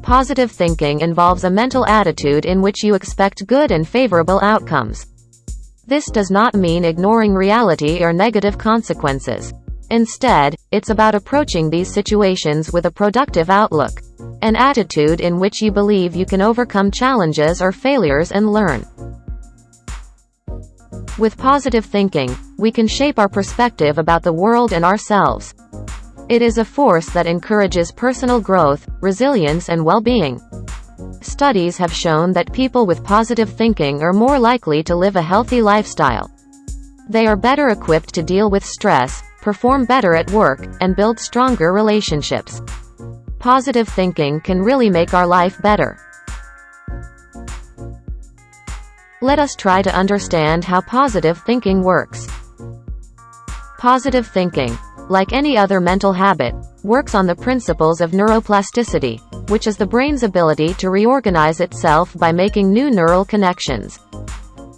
Positive thinking involves a mental attitude in which you expect good and favorable outcomes. This does not mean ignoring reality or negative consequences. Instead, it's about approaching these situations with a productive outlook, an attitude in which you believe you can overcome challenges or failures and learn. With positive thinking, we can shape our perspective about the world and ourselves. It is a force that encourages personal growth, resilience, and well-being. Studies have shown that people with positive thinking are more likely to live a healthy lifestyle. They are better equipped to deal with stress, perform better at work, and build stronger relationships. Positive thinking can really make our life better. Let us try to understand how positive thinking works. Positive thinking, like any other mental habit, works on the principles of neuroplasticity, which is the brain's ability to reorganize itself by making new neural connections.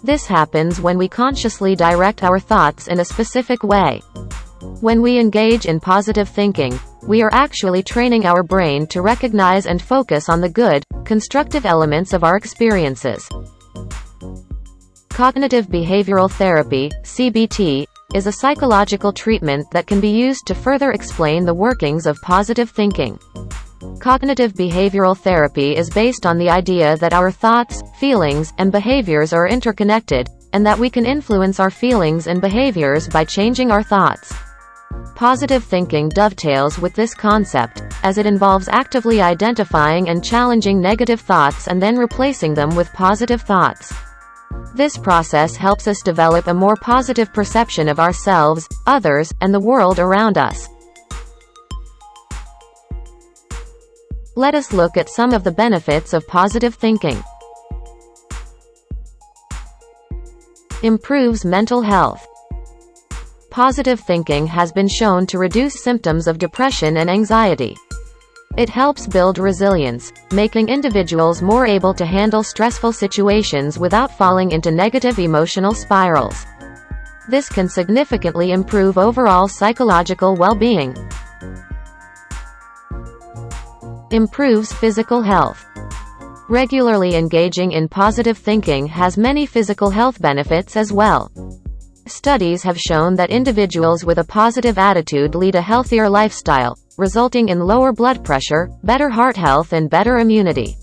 This happens when we consciously direct our thoughts in a specific way. When we engage in positive thinking, we are actually training our brain to recognize and focus on the good, constructive elements of our experiences. Cognitive behavioral therapy, CBT, is a psychological treatment that can be used to further explain the workings of positive thinking. Cognitive behavioral therapy is based on the idea that our thoughts, feelings, and behaviors are interconnected, and that we can influence our feelings and behaviors by changing our thoughts. Positive thinking dovetails with this concept, as it involves actively identifying and challenging negative thoughts and then replacing them with positive thoughts. This process helps us develop a more positive perception of ourselves, others, and the world around us. Let us look at some of the benefits of positive thinking. Improves mental health. Positive thinking has been shown to reduce symptoms of depression and anxiety. It helps build resilience, making individuals more able to handle stressful situations without falling into negative emotional spirals. This can significantly improve overall psychological well-being. Improves physical health. Regularly engaging in positive thinking has many physical health benefits as well. Studies have shown that individuals with a positive attitude lead a healthier lifestyle, resulting in lower blood pressure, better heart health, and better immunity.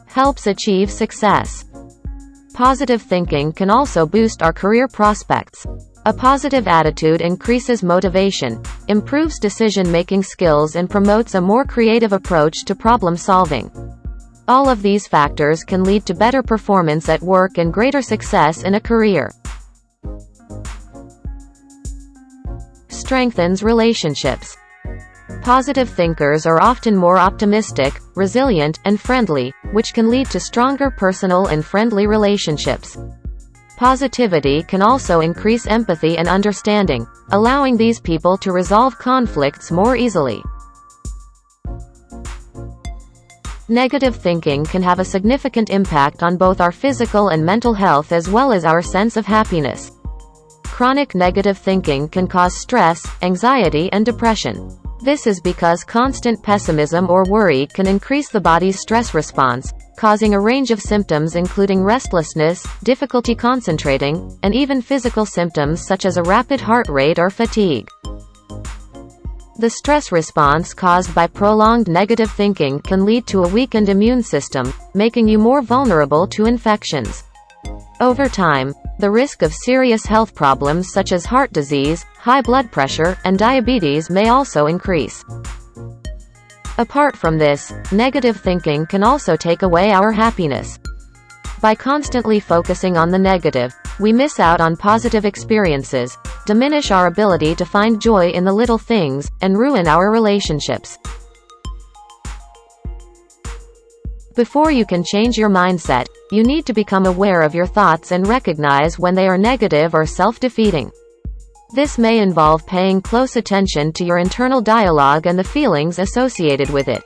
Helps achieve success. Positive thinking can also boost our career prospects. A positive attitude increases motivation, improves decision-making skills, and promotes a more creative approach to problem solving. All of these factors can lead to better performance at work and greater success in a career. Strengthens relationships. Positive thinkers are often more optimistic, resilient, and friendly, which can lead to stronger personal and friendly relationships. Positivity can also increase empathy and understanding, allowing these people to resolve conflicts more easily. Negative thinking can have a significant impact on both our physical and mental health as well as our sense of happiness. Chronic negative thinking can cause stress, anxiety, and depression. This is because constant pessimism or worry can increase the body's stress response, causing a range of symptoms including restlessness, difficulty concentrating, and even physical symptoms such as a rapid heart rate or fatigue. The stress response caused by prolonged negative thinking can lead to a weakened immune system, making you more vulnerable to infections. Over time, the risk of serious health problems such as heart disease, high blood pressure, and diabetes may also increase. Apart from this, negative thinking can also take away our happiness. By constantly focusing on the negative, we miss out on positive experiences, diminish our ability to find joy in the little things, and ruin our relationships. Before you can change your mindset, you need to become aware of your thoughts and recognize when they are negative or self-defeating. This may involve paying close attention to your internal dialogue and the feelings associated with it.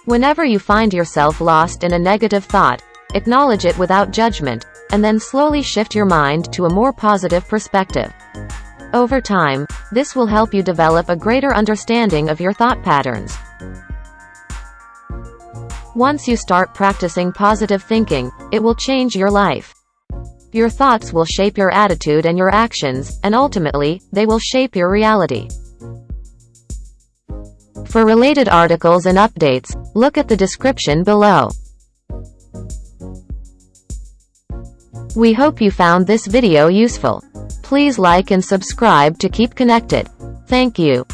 Whenever you find yourself lost in a negative thought, acknowledge it without judgment, and then slowly shift your mind to a more positive perspective. Over time, this will help you develop a greater understanding of your thought patterns. Once you start practicing positive thinking, it will change your life. Your thoughts will shape your attitude and your actions, and ultimately, they will shape your reality. For related articles and updates, look at the description below. We hope you found this video useful. Please like and subscribe to keep connected. Thank you.